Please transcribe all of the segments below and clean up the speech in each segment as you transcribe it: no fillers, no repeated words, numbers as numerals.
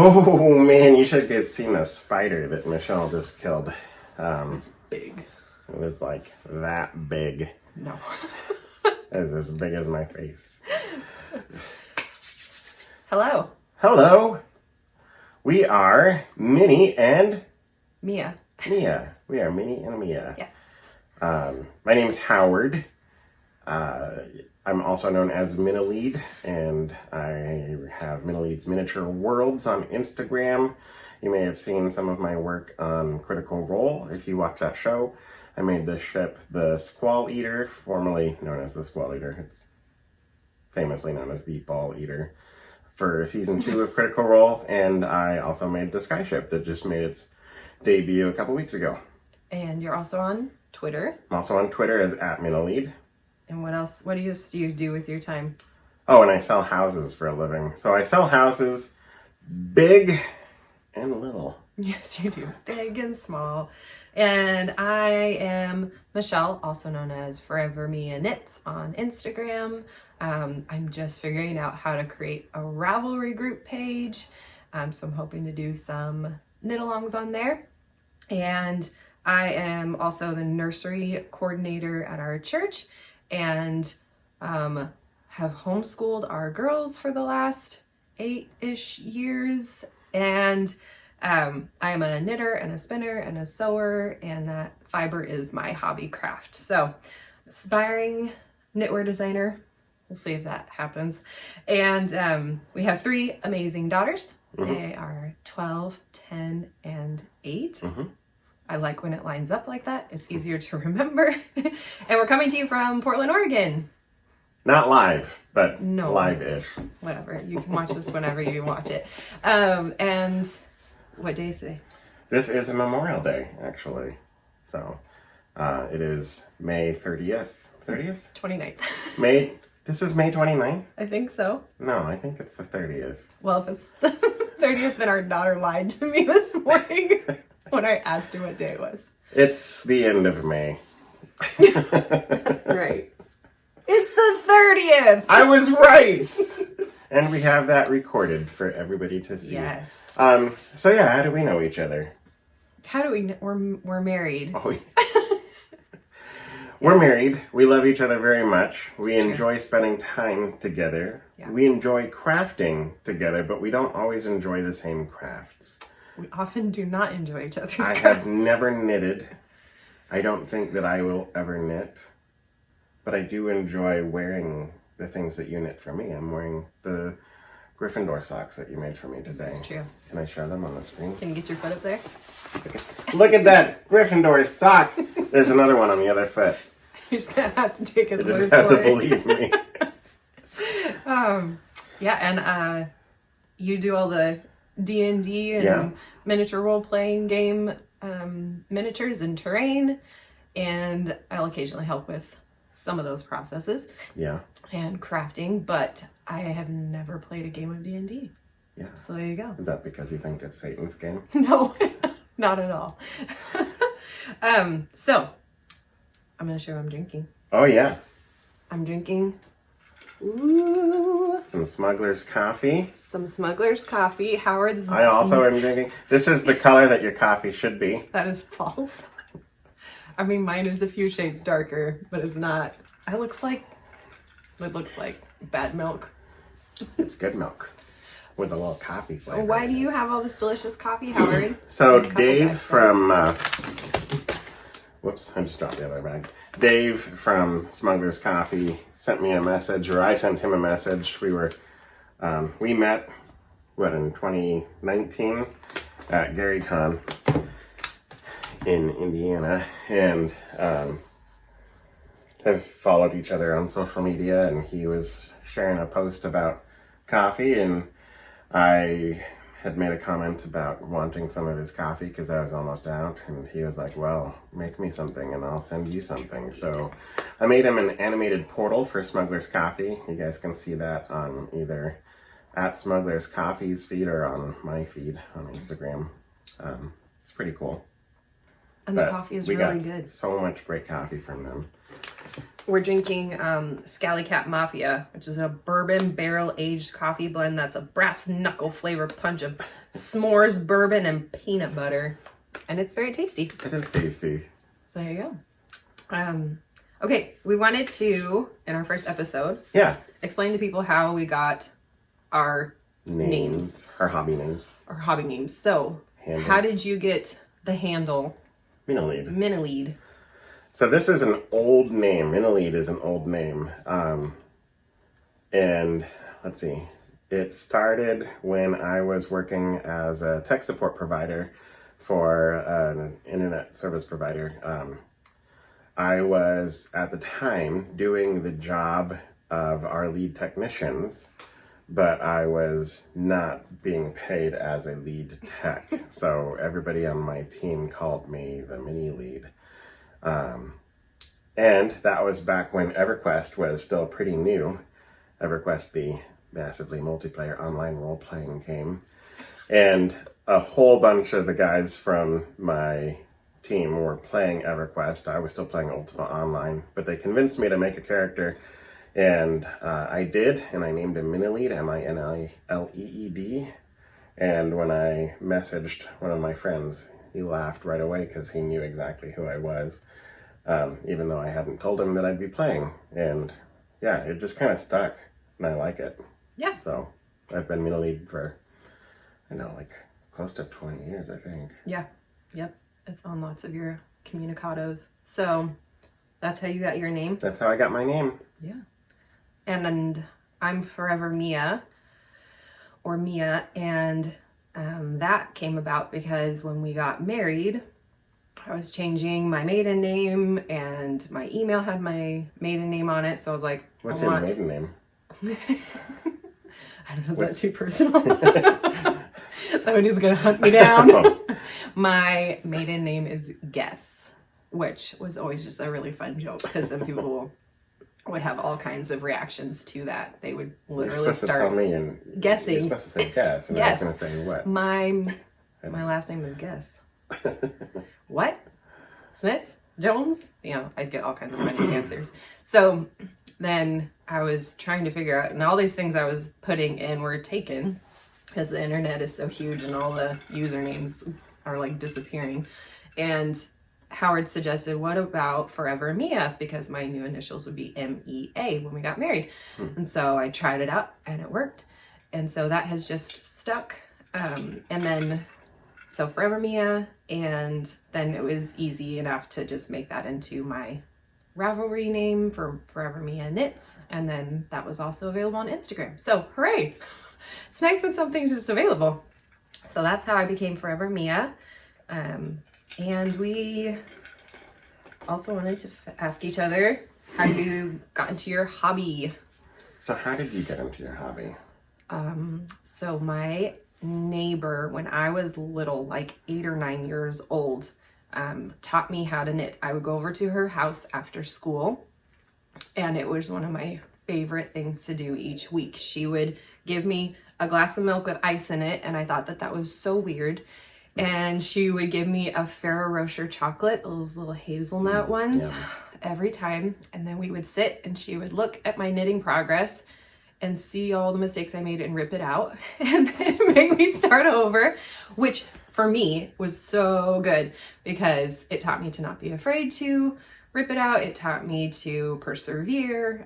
Oh man, you should have seen the spider that Michelle just killed. It's big. It was like that big. No. It was as big as my face. Hello. Hello. We are Minnie and Mia. Mia. We are Minnie and Mia. Yes. My name is Howard. I'm also known as Minnilead, and I have Minnilead's Miniature Worlds on Instagram. You may have seen some of my work on Critical Role. If you watch that show, I made this ship the Squall Eater, formerly known as the Squall Eater. It's famously known as the Ball Eater, for season 2 of Critical Role. And I also made the Sky Ship that just made its debut a couple weeks ago. And you're also on Twitter. I'm also on Twitter as @Minnilead. And what else? What do you do with your time? Oh, and I sell houses for a living. So I sell houses big and little. Yes, you do. Big and small. And I am Michelle, also known as Forever Mia Knits on Instagram. I'm just figuring out how to create a Ravelry group page. So I'm hoping to do some knit-alongs on there. And I am also the nursery coordinator at our church, and have homeschooled our girls for the last 8-ish years. And I am a knitter and a spinner and a sewer, and that fiber is my hobby craft. So aspiring knitwear designer. We'll see if that happens. And we have 3 amazing daughters. Mm-hmm. They are 12, 10, and 8. Mm-hmm. I like when it lines up like that. It's easier to remember. And we're coming to you from Portland, Oregon. Not live, but no, live-ish. Whatever. You can watch this whenever you watch it. And what day is today? This is a Memorial Day, actually. So it is May 30th. 30th? 29th. This is May 29th? I think so. No, I think it's the 30th. Well, if it's the 30th, then our daughter lied to me this morning when I asked her what day it was. It's the end of May. That's right. It's the 30th! I was right! And we have that recorded for everybody to see. Yes. So yeah, how do we know each other? How do we we're married. Oh, yeah. We're married. We love each other very much. We enjoy spending time together. Yeah. We enjoy crafting together, but we don't always enjoy the same crafts. We often do not enjoy each other's crafts. I have never knitted. I don't think that I will ever knit. But I do enjoy wearing the things that you knit for me. I'm wearing the Gryffindor socks that you made for me today. This is true. Can I show them on the screen? Can you get your foot up there? Look at that Gryffindor sock. There's another one on the other foot. You're just going to have to take his word for it. You just have to believe me. Yeah, and you do all the D&D and miniature role-playing game miniatures and terrain, and I'll occasionally help with some of those processes. Yeah. And crafting, but I have never played a game of D&D. Yeah. So there you go. Is that because you think it's Satan's game? No, not at all. So I'm going to show what I'm drinking. Oh, yeah. I'm drinking some Smuggler's coffee. Some Smuggler's coffee. Howard's. I also am drinking. This is the color that your coffee should be. That is false. I mean, mine is a few shades darker, but it's not. It looks like bad milk. It's good milk with a little coffee flavor. Why do you have all this delicious coffee, Howard? So Dave from whoops, I just dropped the other bag. Dave from Smuggler's Coffee sent me a message, or I sent him a message. We met, in 2019 at GaryCon in Indiana, and have followed each other on social media, and he was sharing a post about coffee, and I had made a comment about wanting some of his coffee because I was almost out, and he was like, well, make me something and I'll send you something. So I made him an animated portal for Smuggler's Coffee. You guys can see that on either at Smuggler's Coffee's feed or on my feed on Instagram. It's pretty cool. And the coffee is really good. So much great coffee from them. We're drinking Scally Cat Mafia, which is a bourbon barrel-aged coffee blend that's a brass knuckle flavor punch of s'mores, bourbon, and peanut butter. And it's very tasty. It is tasty. So there you go. Okay, we wanted to, in our first episode, explain to people how we got our names. Our hobby names. Our hobby names. So, Handles. How did you get the handle? Minilede. So this is an old name. Minilede is an old name. And let's see. It started when I was working as a tech support provider for an internet service provider. I was, at the time, doing the job of our lead technicians, but I was not being paid as a lead tech. So everybody on my team called me the mini lead. And that was back when EverQuest was still pretty new. EverQuest, the massively multiplayer online role-playing game. And a whole bunch of the guys from my team were playing EverQuest. I was still playing Ultima Online, but they convinced me to make a character, and I did, and I named him Minilede, M-I-N-I-L-E-E-D. And when I messaged one of my friends, he laughed right away because he knew exactly who I was, even though I hadn't told him that I'd be playing. And yeah, it just kind of stuck, and I like it. Yeah. So I've been Minilede for, I know, like close to 20 years, I think. Yeah. Yep. It's on lots of your communicados. So that's how you got your name? That's how I got my name. Yeah. And I'm Forever Mia, or Mia, and that came about because when we got married, I was changing my maiden name, and my email had my maiden name on it, so I was like, What's your maiden name? I don't know, is that too personal? Somebody's gonna hunt me down. Oh. My maiden name is Guess, which was always just a really fun joke because then people would have all kinds of reactions to that. They would literally start to tell me and guessing. You're supposed to say guess, and Yes. I was going to say what? My last name is Guess. What? Smith? Jones? You know, I'd get all kinds of funny answers. So then I was trying to figure out, and all these things I was putting in were taken because the internet is so huge and all the usernames are like disappearing. And Howard suggested, what about Forever Mia? Because my new initials would be M-E-A when we got married. And so I tried it out and it worked. And so that has just stuck. And then, so Forever Mia, and then it was easy enough to just make that into my Ravelry name for Forever Mia Knits. And then that was also available on Instagram. So hooray! It's nice when something's just available. So that's how I became Forever Mia. And we also wanted to ask each other, how you got into your hobby? So how did you get into your hobby? So my neighbor, when I was little, like 8 or 9 years old, taught me how to knit. I would go over to her house after school, and it was one of my favorite things to do each week. She would give me a glass of milk with ice in it, and I thought that was so weird. And she would give me a Ferrero Rocher chocolate, those little hazelnut ones, every time. And then we would sit and she would look at my knitting progress and see all the mistakes I made and rip it out and then make me start over, which for me was so good because it taught me to not be afraid to rip it out. It taught me to persevere.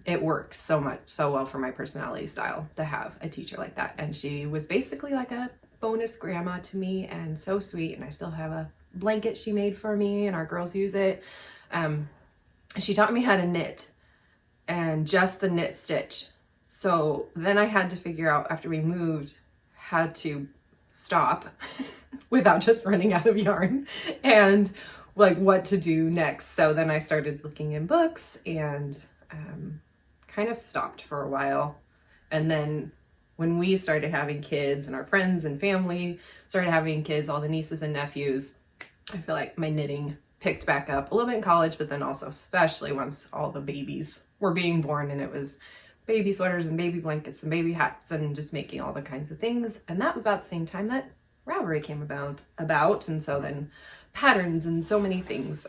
It works so well for my personality style to have a teacher like that. And she was basically like a bonus grandma to me, and so sweet. And I still have a blanket she made for me, and our girls use it. She taught me how to knit, and just the knit stitch. So then I had to figure out, after we moved, how to stop without just running out of yarn, and like what to do next. So then I started looking in books and kind of stopped for a while. And then when we started having kids and our friends and family started having kids, all the nieces and nephews, I feel like my knitting picked back up a little bit in college, but then also especially once all the babies were being born, and it was baby sweaters and baby blankets and baby hats and just making all the kinds of things. And that was about the same time that Ravelry came about. And so then patterns and so many things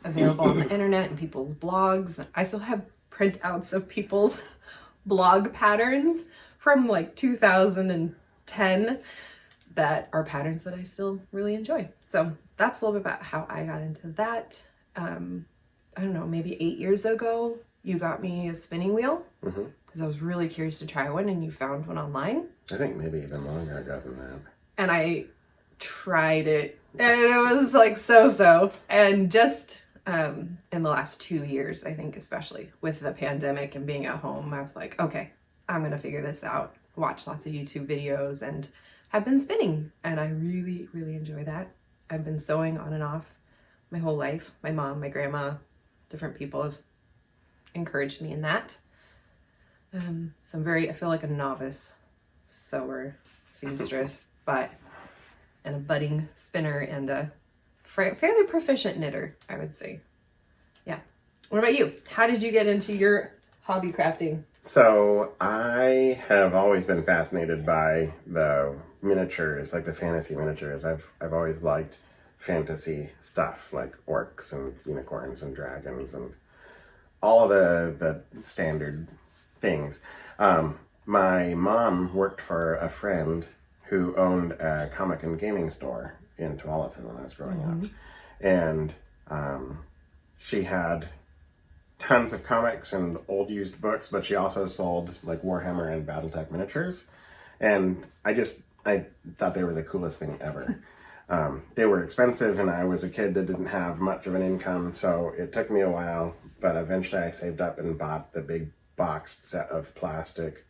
available on the internet and people's blogs. I still have printouts of people's blog patterns from like 2010 that are patterns that I still really enjoy. So that's a little bit about how I got into that. I don't know, maybe 8 years ago, you got me a spinning wheel because I was really curious to try one, and you found one online. I think maybe even longer ago than that. And I tried it, and it was like so. And just in the last 2 years, I think, especially with the pandemic and being at home, I was like, okay, I'm gonna figure this out. Watch lots of YouTube videos and have been spinning, and I really, really enjoy that. I've been sewing on and off my whole life. My mom, my grandma, different people have encouraged me in that. So I feel like a novice sewer, seamstress, and a budding spinner and a fairly proficient knitter, I would say. Yeah. What about you? How did you get into your hobby crafting? So I have always been fascinated by the miniatures, like the fantasy miniatures. I've always liked fantasy stuff, like orcs and unicorns and dragons and all of the standard things. My mom worked for a friend who owned a comic and gaming store in Tualatin when I was growing up. And she had tons of comics and old used books, but she also sold like Warhammer and Battletech miniatures. And I thought they were the coolest thing ever. They were expensive, and I was a kid that didn't have much of an income, so it took me a while, but eventually I saved up and bought the big boxed set of plastic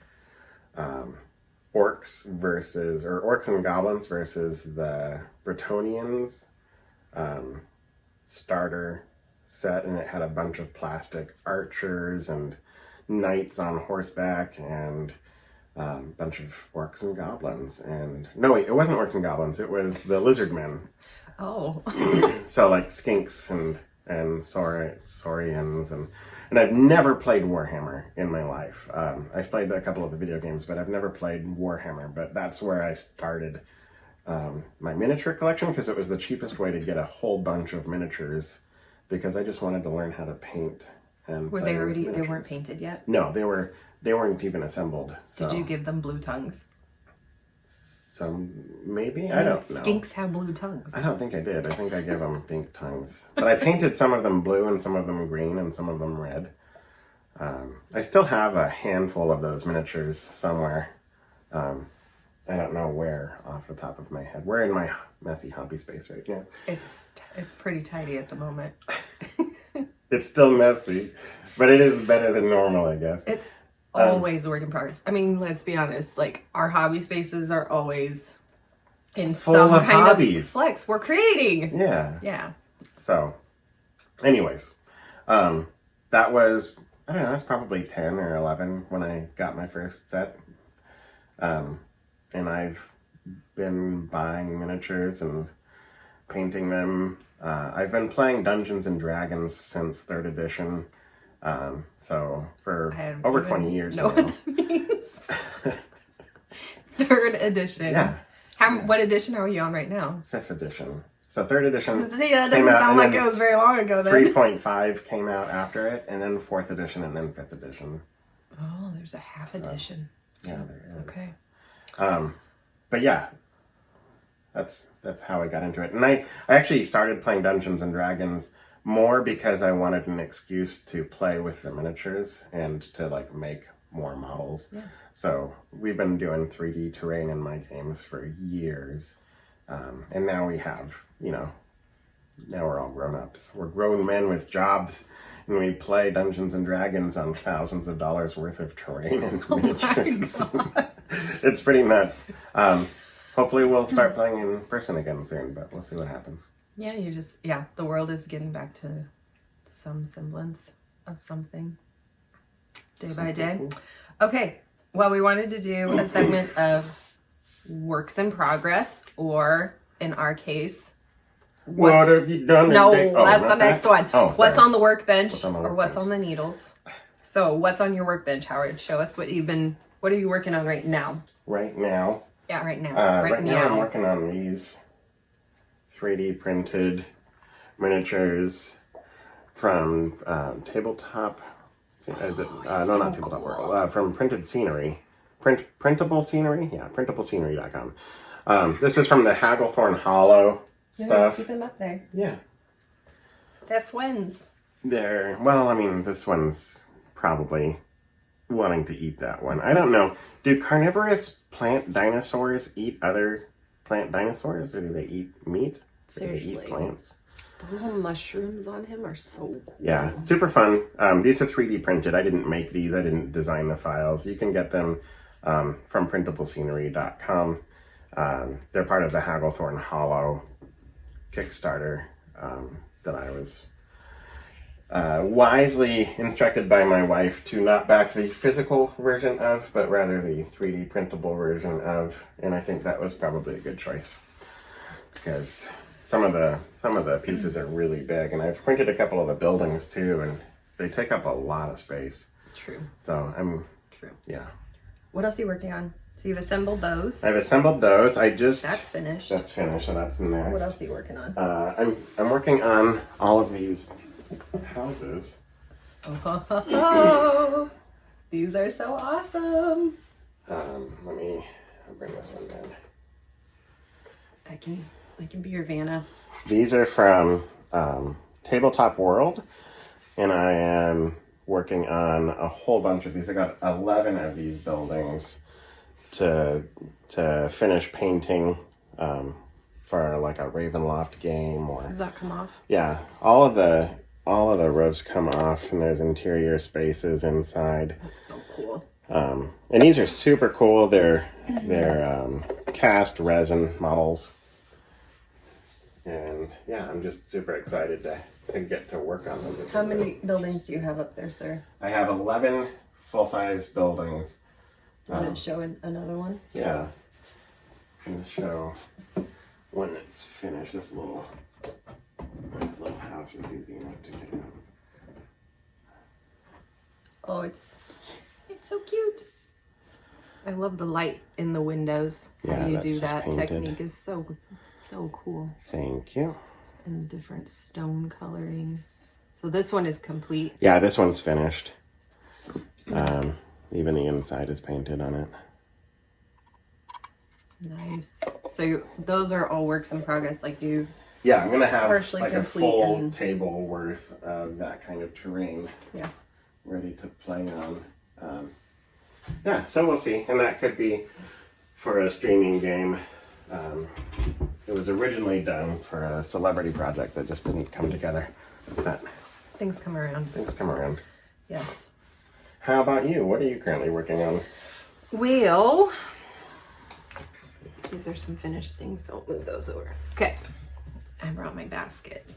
orcs and goblins versus the Bretonians starter set, and it had a bunch of plastic archers and knights on horseback and a bunch of orcs and goblins. And no, wait, it wasn't orcs and goblins, it was the lizard men. Oh. So like skinks and saurians, and I've never played Warhammer in my life. I've played a couple of the video games, but I've never played Warhammer. But that's where I started my miniature collection, because it was the cheapest way to get a whole bunch of miniatures, because I just wanted to learn how to paint. And Were they already? They weren't painted yet? No, they weren't even assembled. So. Did you give them blue tongues? Maybe? I don't know. Skinks have blue tongues. I don't think I did. I think I gave them pink tongues. But I painted some of them blue and some of them green and some of them red. I still have a handful of those miniatures somewhere. I don't know where off the top of my head. We're in my messy hobby space right now. It's pretty tidy at the moment. It's still messy, but it is better than normal, I guess. It's always a work in progress. I mean, let's be honest, like our hobby spaces are always in some kind of flex. We're creating. Yeah. Yeah. So, anyways, that was, I don't know, I was probably 10 or 11 when I got my first set. And I've been buying miniatures and painting them. I've been playing Dungeons and Dragons since 3rd edition. So for over 20 years now. What that means. 3rd edition. Yeah. What edition are you on right now? 5th edition. So 3rd edition. See, that doesn't sound like it was very long ago then. 3.5 came out after it, and then 4th edition, and then 5th edition. Oh, there's a half edition. Yeah, there is. Okay. But yeah, that's how I got into it. And I actually started playing Dungeons and Dragons more because I wanted an excuse to play with the miniatures and to like make more models. Yeah. So we've been doing 3D terrain in my games for years. And now we have, now we're all grown-ups. We're grown men with jobs, and we play Dungeons and Dragons on thousands of dollars worth of terrain and miniatures. It's pretty nuts. Hopefully we'll start playing in person again soon, but we'll see what happens. Yeah, the world is getting back to some semblance of something day by day. Okay, well, we wanted to do a segment of works in progress, or in our case, what have you done? No, that's the next one. Oh, what's on the workbench, what's on the needles? So, what's on your workbench, Howard? Show us what are you working on right now? Right now? Yeah, right now. Right now I'm working on these 3D printed miniatures from Tabletop. Is it? No, not Tabletop World. From Printed Scenery. Printable Scenery? Yeah, printable-scenery.com. This is from the Hagglethorn Hollow stuff. Keep them up there. Yeah. They're twins. Well, I mean, this one's probably wanting to eat that one. I don't know. Do carnivorous plant dinosaurs eat other plant dinosaurs, or do they eat meat? Seriously. Do they eat plants? The little mushrooms on him are so cool. Yeah, super fun. These are 3D printed. I didn't make these. I didn't design the files. You can get them from printable-scenery.com. They're part of the Hagglethorn Hollow Kickstarter that I was wisely instructed by my wife to not back the physical version of, but rather the 3D printable version of. And I think that was probably a good choice, because some of the pieces are really big, and I've printed a couple of the buildings too, and they take up a lot of space. True. So True. Yeah. What else are you working on? So you've assembled those. I've assembled those. That's finished. That's finished, so that's next. What else are you working on? I'm working on all of these houses. Oh, these are so awesome. Let me bring this one down. I can be your Vanna. These are from Tabletop World, and I am working on a whole bunch of these. I got 11 of these buildings to finish painting for like a Ravenloft game, or Does that come off? yeah, all of the roofs come off, and there's interior spaces inside. That's so cool. And these are super cool. They're cast resin models. And yeah, I'm just super excited to get to work on them. How many buildings do you have up there, sir? I have 11 full-size buildings. Want to show another one? Yeah. I'm going to show when it's finished. This little house is easy enough to get out. Oh, it's so cute. I love the light in the windows. Yeah, How you that's do just that painted. technique is so cool. Thank you. And different stone coloring. So this one is complete. Yeah, this one's finished. Even the inside is painted on it. Nice. So those are all works in progress, like you. Yeah, I'm gonna have Partially like a complete full and- table worth of that kind of terrain. Yeah. Ready to play on. Yeah, so we'll see. And that could be for a streaming game. It was originally done for a celebrity project that just didn't come together. But Things come around. things come around. Yes. How about you? What are you currently working on? Well, these are some finished things, so I'll move those over. Okay. I brought my basket.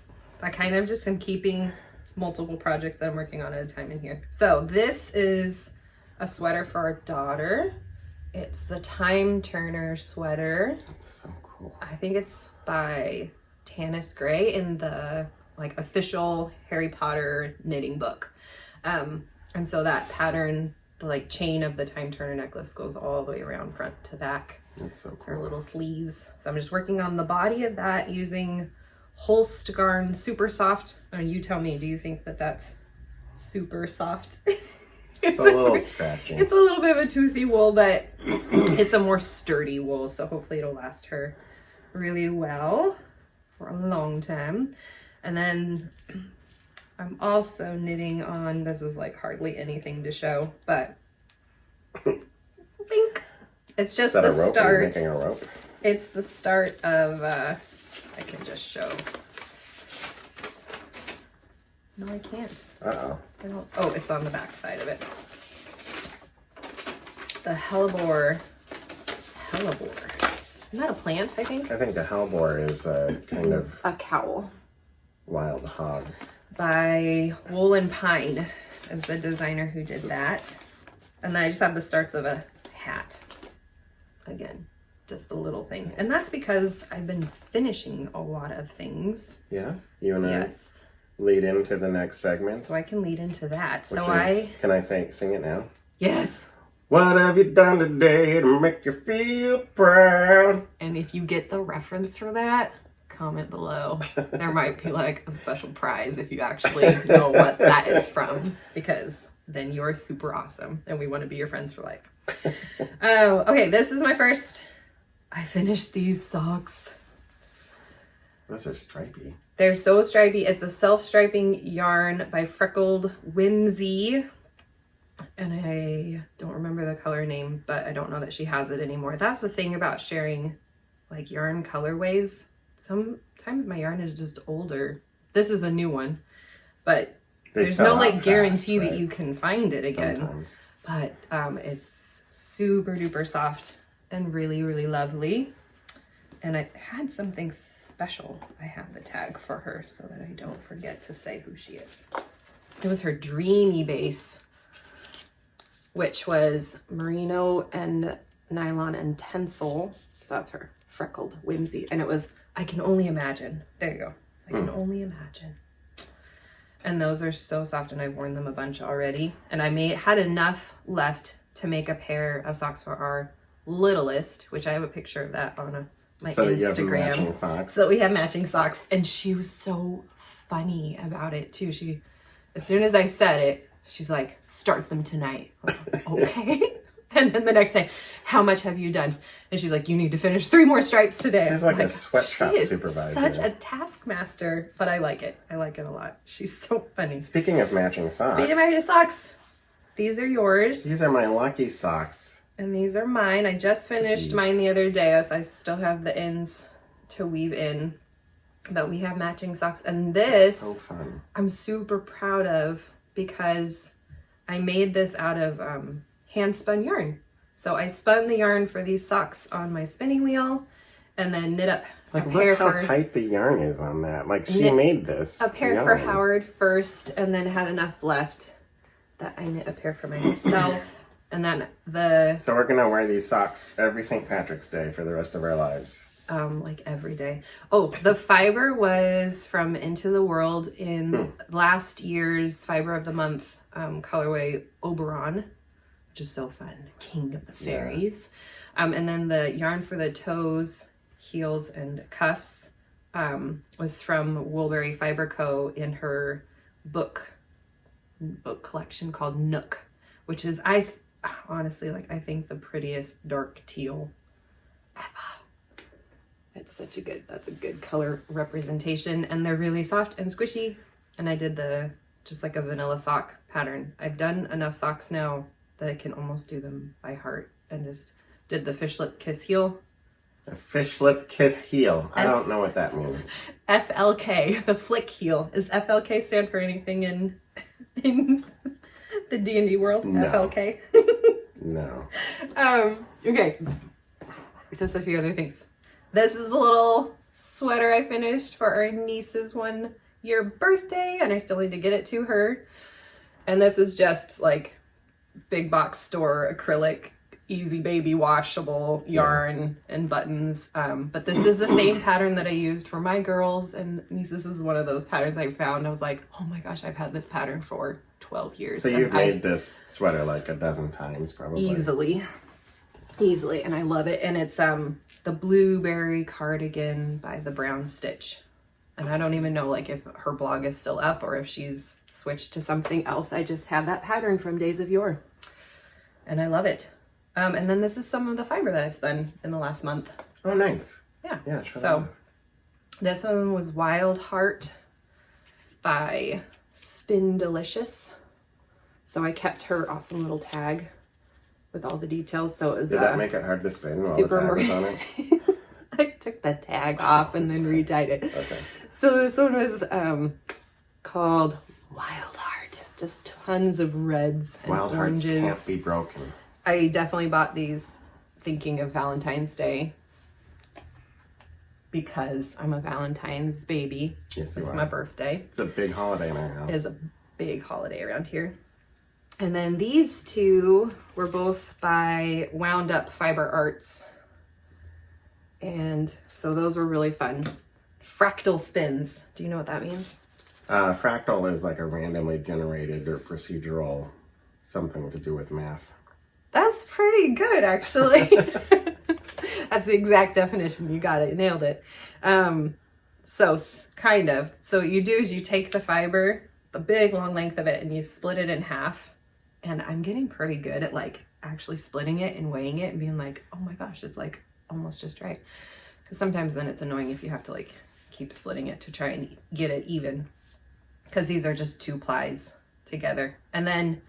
I kind of just am keeping multiple projects that I'm working on at a time in here. So this is a sweater for our daughter. It's the Time Turner sweater. That's so cool. I think it's by Tanis Gray in the like official Harry Potter knitting book. And so that pattern, the like chain of the Time Turner necklace goes all the way around front to back. That's so Her cool. little sleeves. So I'm just working on the body of that using Holst Garn Super Soft. You tell me, do you think that that's super soft? It's a little scratchy. It's a little bit of a toothy wool, but it's a more sturdy wool, so hopefully it'll last her really well for a long time. And then I'm also knitting on, this is like hardly anything to show, but bink. It's just Is that the a rope? Are you start. making a rope? It's the start of, I can just show. No, I can't. Uh-oh. I don't, oh, it's on the back side of it. The Hellebore. Isn't that a plant, I think? I think the Hellebore is a kind of A cowl. wild hog. By Wool and Pine is the designer who did that. And then I just have the starts of a hat. Again, just a little thing. And that's because I've been finishing a lot of things. Yeah? You want to Yes. lead into the next segment? So I can lead into that. Which So is, can I sing it now? yes. What have you done today to make you feel proud? And if you get the reference for that, comment below. There might be like a special prize if you actually know what that is from, because then you're super awesome and we want to be your friends for life. Okay, this is my first. I finished these socks. Those are stripy. They're so stripy. It's a self-striping yarn by Freckled Whimsey. And I don't remember the color name, but I don't know that she has it anymore. That's the thing about sharing like yarn colorways. Sometimes my yarn is just older. This is a new one, but there's no like guarantee that you can find it again. Sometimes. But it's super duper soft and really, really lovely. And I had something special. I have the tag for her so that I don't forget to say who she is. It was her dreamy base, which was merino and nylon and tencel. So that's her, Freckled Whimsy. And it was, I can only imagine. There you go. I can only imagine. And those are so soft, and I've worn them a bunch already. And I had enough left to make a pair of socks for our littlest, which I have a picture of that on my so Instagram. You have matching socks. So we have matching socks. And she was so funny about it too. She, as soon as I said it, she's like, start them tonight. I was like, okay. And then the next day, how much have you done? And she's like, you need to finish 3 more stripes today. She's like a sweatshop supervisor. Such a taskmaster, but I like it. I like it a lot. She's so funny. Speaking of matching socks. Speaking of matching socks, these are yours. These are my lucky socks. And these are mine. I just finished mine the other day, as I still have the ends to weave in. But we have matching socks. And this, so fun. I'm super proud of, because I made this out of hand spun yarn. So I spun the yarn for these socks on my spinning wheel and then knit up like, a pair look how tight the yarn is on that. Like, she made this. A pair for Howard first, and then had enough left that I knit a pair for myself. And then So we're gonna wear these socks every St. Patrick's Day for the rest of our lives. Like every day. Oh, the fiber was from Into the World in last year's Fiber of the Month colorway Oberon, which is so fun. King of the fairies. Yeah. And then the yarn for the toes, heels, and cuffs was from Woolberry Fiber Co. in her book collection called Nook, which is, honestly, like, I think the prettiest dark teal ever. It's that's a good color representation, and they're really soft and squishy. And I did just like a vanilla sock pattern. I've done enough socks now that I can almost do them by heart, and just did the fish lip kiss heel. A fish lip kiss heel. I don't know what that means. FLK, the flick heel. Does FLK stand for anything in the D&D world? No. FLK? No. Okay. Just a few other things. This is a little sweater I finished for our niece's 1-year birthday, and I still need to get it to her. And this is just like big box store acrylic, easy baby washable yarn and buttons. But this is the same pattern that I used for my girls, and nieces is one of those patterns I found. I was like, oh my gosh, I've had this pattern for 12 years. So you've made this sweater like a dozen times, probably. Easily, and I love it. And it's the Blueberry Cardigan by the Brown Stitch. And I don't even know like if her blog is still up or if she's switched to something else. I just have that pattern from days of yore. And I love it. And then this is some of the fiber that I've spun in the last month. Oh, nice. Yeah. Yeah, sure. So this one was Wild Heart by Spindelicious. So I kept her awesome little tag with all the details. So it was Did that make it hard to spin while super the tag was on it? I took the tag off and then retied it. Okay. So this one was called Wild Heart. Just tons of reds and Wild oranges. Hearts can't be broken. I definitely bought these thinking of Valentine's Day because I'm a Valentine's baby. Yes, you It's are. my birthday. It's a big holiday in our house. It is a big holiday around here. And then these two were both by Woundup Fiber Arts. And so those were really fun. Fractal Spins. Do you know what that means? Fractal is like a randomly generated or procedural something to do with math. That's pretty good, actually. That's the exact definition. You got it. You nailed it. So kind of. So what you do is you take the fiber, the big long length of it, and you split it in half. And I'm getting pretty good at like actually splitting it and weighing it and being like, oh my gosh, it's like almost just right. Because sometimes then it's annoying if you have to like keep splitting it to try and get it even. Because these are just 2 plies together. And then,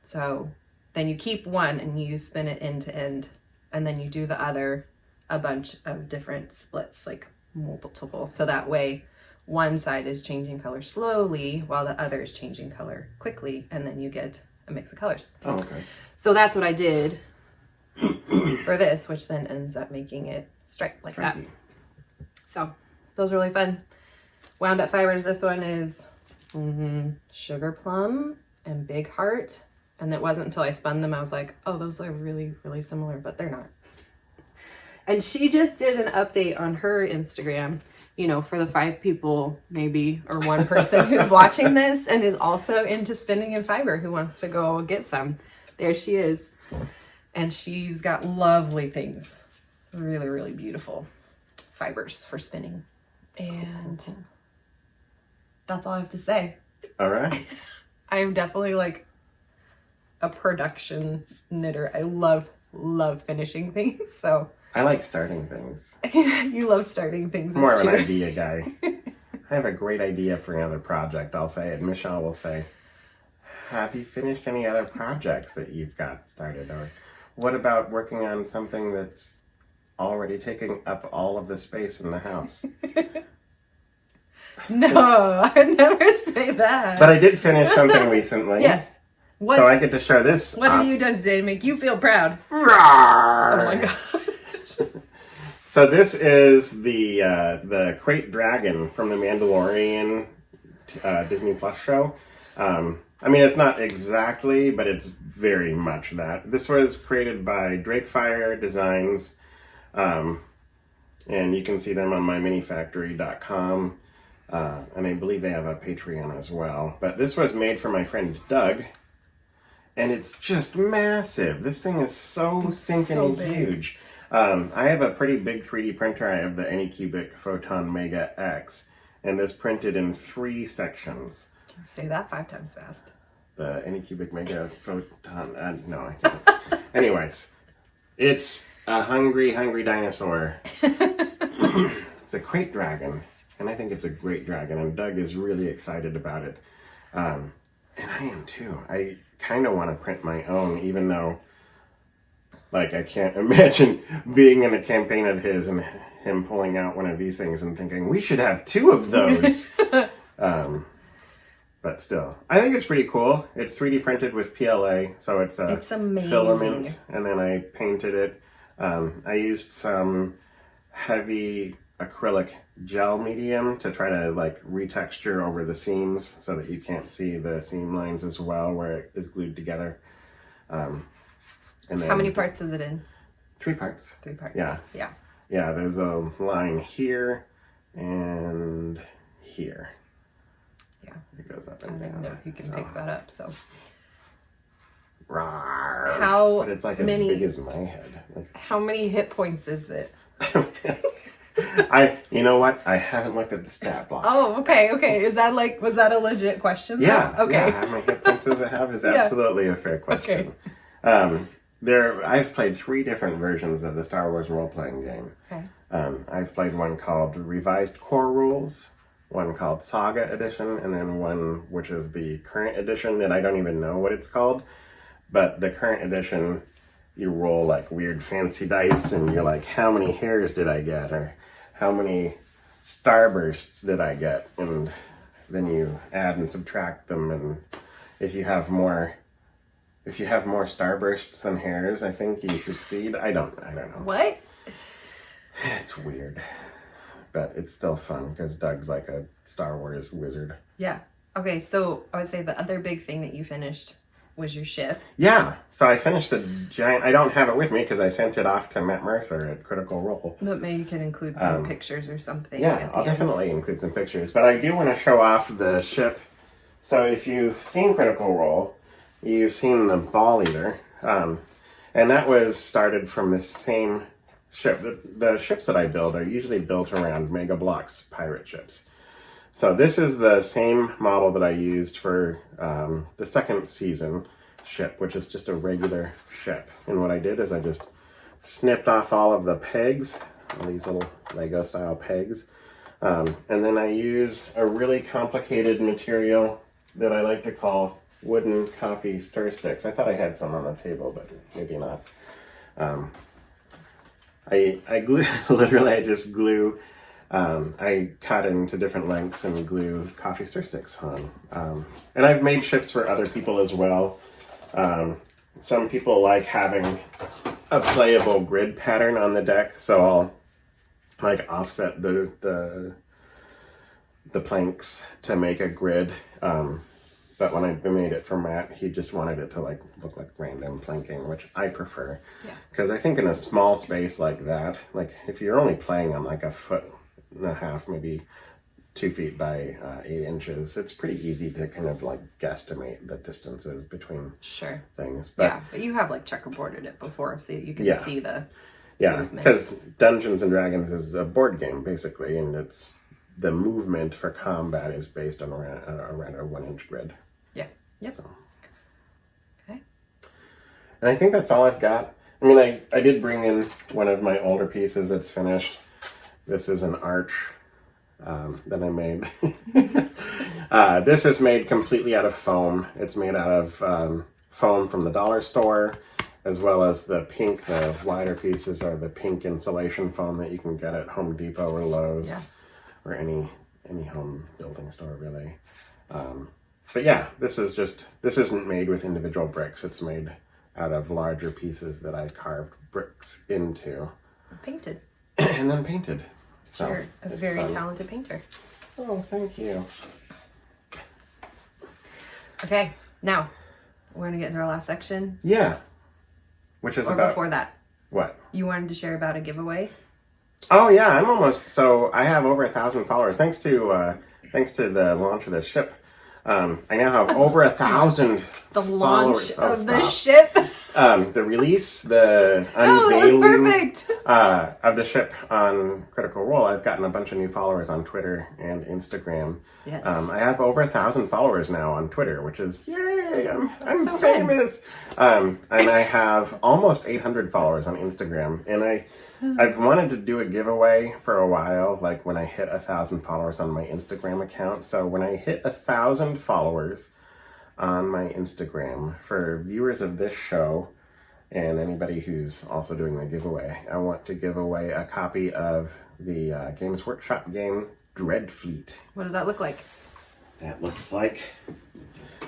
so then you keep one and you spin it end to end. And then you do the other a bunch of different splits, like multiple. So that way one side is changing color slowly while the other is changing color quickly. And then you get a mix of colors. Oh, okay. So that's what I did for this, which then ends up making it striped like that. So those are really fun. Wound up fibers. This one is sugar plum and big heart. And it wasn't until I spun them I was like, oh, those are really, really similar, but they're not. And she just did an update on her Instagram, you know, for the 5 people maybe, or 1 person who's watching this and is also into spinning and fiber who wants to go get some. There she is. And she's got lovely things. Really, really beautiful fibers for spinning. And that's all I have to say. All right. I'm definitely like a production knitter. I love finishing things. So I like starting things. you love starting things. More of an idea guy. I have a great idea for another project, I'll say, and Michelle will say, have you finished any other projects that you've got started? Or what about working on something that's already taking up all of the space in the house? No, I'd never say that. But I did finish something recently. Yes. So I get to show this What off. have you done today to make you feel proud? Rawr! Oh my gosh. So this is the Krayt dragon from the Mandalorian Disney Plus show. I mean, it's not exactly, but it's very much that. This was created by Darkfire Designs, and you can see them on myminifactory.com, and I believe they have a Patreon as well. But this was made for my friend Doug, and it's just massive. This thing is so stinking huge. I have a pretty big 3D printer. I have the Anycubic Photon Mega X, and this printed in 3 sections. Say that 5 times fast. The Anycubic Mega Photon, no, I can't. Anyways, it's a hungry dinosaur. It's a Krayt dragon, and I think it's a great dragon, and Doug is really excited about it. And I am too. I kind of want to print my own, even though, like, I can't imagine being in a campaign of his and him pulling out one of these things and thinking, we should have 2 of those. But still, I think it's pretty cool. It's 3D printed with PLA, so it's a filament, and then I painted it. I used some heavy acrylic gel medium to try to like retexture over the seams so that you can't see the seam lines as well where it is glued together. And then, how many parts is it in? 3 parts. 3 parts. Yeah. Yeah, there's a line here and here. Yeah. It goes up I and don't even down. know who can pick that up, so. Rawr. How but it's like many, as big as my head. Like, how many hit points is it? You know what? I haven't looked at the stat block. Oh, okay. Is that like, was that a legit question? Yeah. Okay. Yeah, how many hit points does it have is absolutely a fair question. Okay. I've played 3 different versions of the Star Wars role-playing game. Okay. I've played one called Revised Core Rules, one called Saga Edition, and then one which is the current edition that I don't even know what it's called. But the current edition, you roll like weird fancy dice and you're like, how many hairs did I get? Or how many starbursts did I get? And then you add and subtract them, and if you have more starbursts than hairs, I think you succeed. I don't know. What? It's weird. But it's still fun because Doug's like a Star Wars wizard. Yeah. Okay, so I would say the other big thing that you finished was your ship. Yeah. So I finished the giant... I don't have it with me because I sent it off to Matt Mercer at Critical Role. But maybe you can include some pictures or something. Yeah, I'll definitely include some pictures. But I do want to show off the ship. So if you've seen Critical Role, you've seen the Ball Eater. And that was started from the same ship. The ships that I build are usually built around Mega Bloks pirate ships. So this is the same model that I used for the second season ship, which is just a regular ship. And what I did is I just snipped off all of the pegs, all these little Lego style pegs. And then I use a really complicated material that I like to call wooden coffee stir sticks. I thought I had some on the table, but maybe not. I glue, literally I just glue, I cut into different lengths and glue coffee stir sticks on. And I've made ships for other people as well. Some people like having a playable grid pattern on the deck, so I'll like offset the planks to make a grid. But when I made it for Matt, he just wanted it to like look like random planking, which I prefer. Yeah. Because I think in a small space like that, like if you're only playing on like 1.5 feet, maybe 2 feet by 8 inches, it's pretty easy to kind of like guesstimate the distances between things. But, but you have like checkerboarded it before, so you can see the movement. Because Dungeons and Dragons is a board game basically, and it's the movement for combat is based on around a 1-inch grid. Yeah. Yep. So. Okay. And I think that's all I've got. I mean, I did bring in one of my older pieces that's finished. This is an arch that I made. This is made completely out of foam. It's made out of foam from the dollar store, as well as the wider pieces are the pink insulation foam that you can get at Home Depot or Lowe's or any home building store, really. But yeah, this isn't made with individual bricks. It's made out of larger pieces that I carved bricks into. Painted. And then painted. So you're a very talented painter. Oh, thank you. Okay, now we're gonna get into our last section. Yeah. Which is about... before that. What? You wanted to share about a giveaway? Oh yeah, I have over 1,000 followers. Thanks to the launch of the ship. I now have over 1,000 The launch followers. of the ship? The release, the unveiling that was perfect. Of the ship on Critical Role. I've gotten a bunch of new followers on Twitter and Instagram. Yes. I have over 1,000 followers now on Twitter, which is yay! I'm so famous. And I have almost 800 followers on Instagram, and I've wanted to do a giveaway for a while, like when I hit 1,000 followers on my Instagram account. So when I hit 1,000 followers on my Instagram, for viewers of this show and anybody who's also doing the giveaway, I want to give away a copy of the Games Workshop game Dreadfleet. What does that look like? That looks like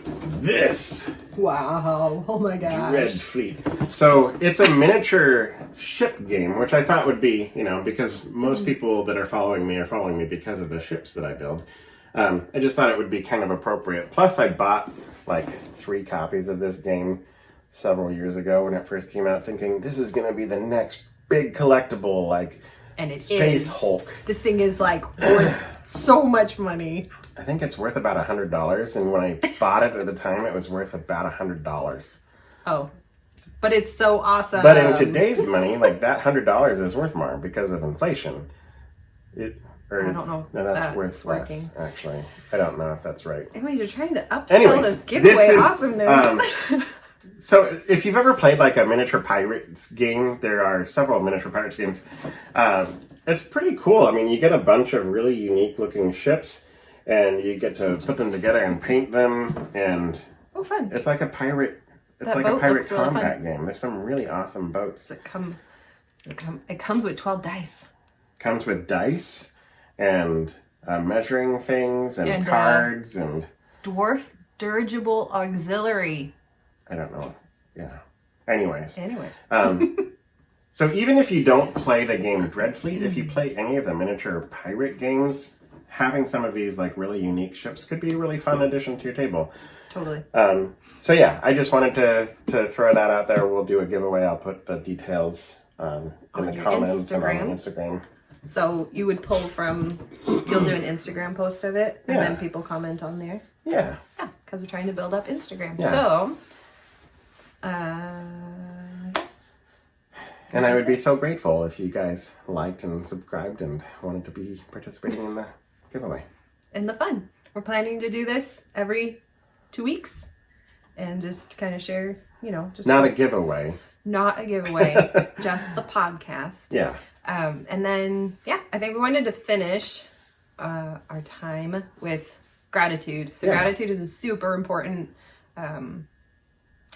this. Wow. Oh my gosh. Dreadfleet. So it's a miniature ship game, which I thought would be, because most people that are following me because of the ships that I build. I just thought it would be kind of appropriate. Plus, I bought like 3 copies of this game several years ago when it first came out, thinking this is going to be the next big collectible, like and it Space is. Hulk. This thing is like worth so much money. I think it's worth about $100, and when I bought it at the time, it was worth about $100. Oh, but it's so awesome. But in today's money, like that $100 is worth more because of inflation. I don't know. No, that's worth less, actually. I don't know if that's right. Anyways, you're trying to upsell this giveaway awesomeness. So if you've ever played like a miniature pirates game, there are several miniature pirates games. It's pretty cool. I mean, you get a bunch of really unique looking ships, and you get to put them together and paint them, and fun! It's like a pirate. It's like a pirate combat game. There's some really awesome boats. It comes with 12 dice. Comes with dice and measuring things and cards and dwarf dirigible auxiliary. I don't know. Yeah. Anyways. So So even if you don't play the game Dreadfleet, if you play any of the miniature pirate games, having some of these like really unique ships could be a really fun addition to your table. Totally. So yeah, I just wanted to throw that out there. We'll do a giveaway. I'll put the details in the comments and on Instagram. So you would pull from, you'll do an Instagram post of it, and then people comment on there? Yeah. Yeah, because we're trying to build up Instagram. Yeah. So, And I would be so grateful if you guys liked and subscribed and wanted to be participating in the giveaway. And the fun. We're planning to do this every 2 weeks and just kind of share, just Not a giveaway. Not a giveaway, just the podcast. Yeah. And then, I think we wanted to finish our time with gratitude. So gratitude is a super important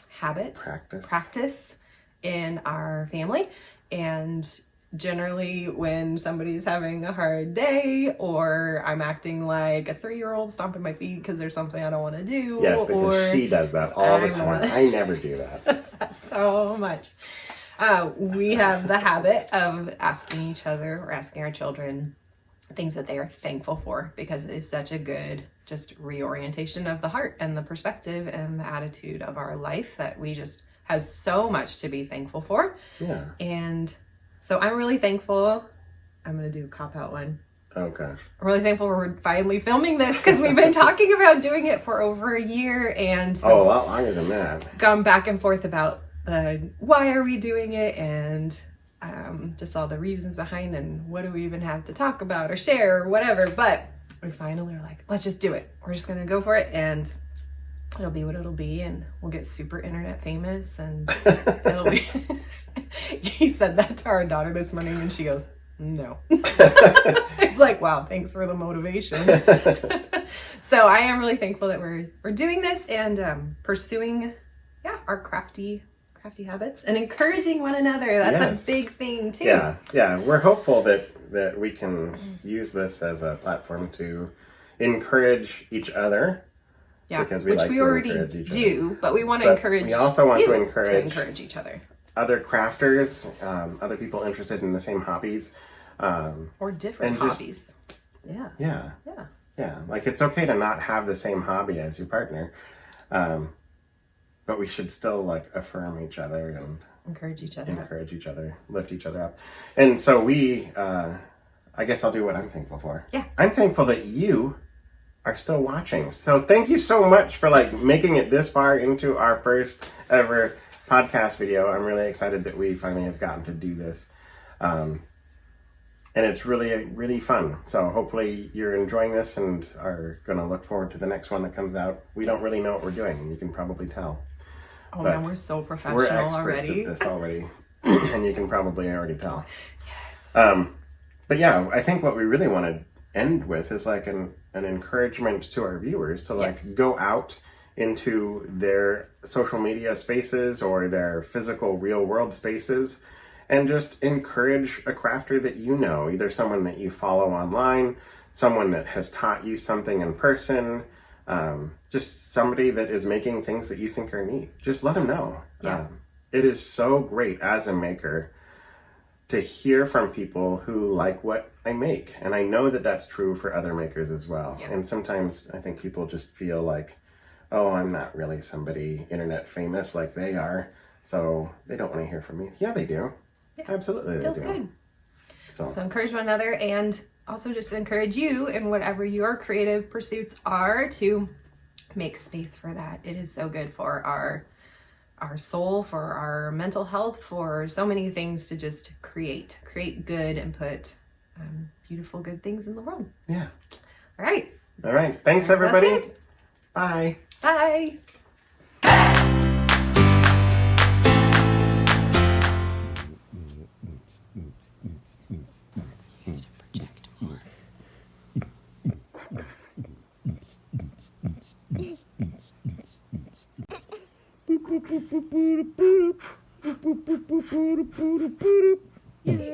habit. Practice in our family. And generally when somebody's having a hard day or I'm acting like a 3-year-old stomping my feet because there's something I don't want to do. Yes, because she does that all the time. I never do that. So much. We have the habit of asking each other or asking our children things that they are thankful for, because it is such a good just reorientation of the heart and the perspective and the attitude of our life that we just have so much to be thankful for. Yeah. And so I'm really thankful. I'm going to do a cop-out one. Oh, gosh. I'm really thankful we're finally filming this because we've been talking about doing it for over a year and a lot longer than that. Gone back and forth about why are we doing it and just all the reasons behind and what do we even have to talk about or share or whatever. But we finally were like, let's just do it. We're just going to go for it and it'll be what it'll be and we'll get super internet famous and it'll be... He said that to our daughter this morning and she goes, no. It's like, wow, thanks for the motivation. So I am really thankful that we're doing this and pursuing our crafty habits and encouraging one another. That's a big thing too. Yeah. We're hopeful that we can use this as a platform to encourage each other. Yeah, because we already do, but we want to encourage. We also want to encourage each other. Other crafters, other people interested in the same hobbies, or different hobbies. Yeah. Like it's okay to not have the same hobby as your partner. But we should still like affirm each other and encourage each other, lift each other up. And so I guess I'll do what I'm thankful for. Yeah. I'm thankful that you are still watching. So thank you so much for like making it this far into our first ever podcast video. I'm really excited that we finally have gotten to do this. And it's really, really fun. So hopefully you're enjoying this and are going to look forward to the next one that comes out. We don't really know what we're doing, and you can probably tell. Oh, man, we're so professional we're experts already. at this already, and you can probably already tell. Yes. But yeah, I think what we really want to end with is like an encouragement to our viewers to like go out into their social media spaces or their physical real world spaces and just encourage a crafter that you know, either someone that you follow online, someone that has taught you something in person, just somebody that is making things that you think are neat. Just let them know. Yeah. It is so great as a maker to hear from people who like what I make. And I know that that's true for other makers as well. Yeah. And sometimes I think people just feel like, oh, I'm not really somebody internet famous like they are, so they don't want to hear from me. Yeah, they do. Yeah. Absolutely. It feels good. So encourage one another and also just encourage you in whatever your creative pursuits are to make space for that. It is so good for our soul, for our mental health, for so many things to just create good and put beautiful, good things in the world. Yeah. All right. Thanks, everybody. Bye. Bye. Yeah.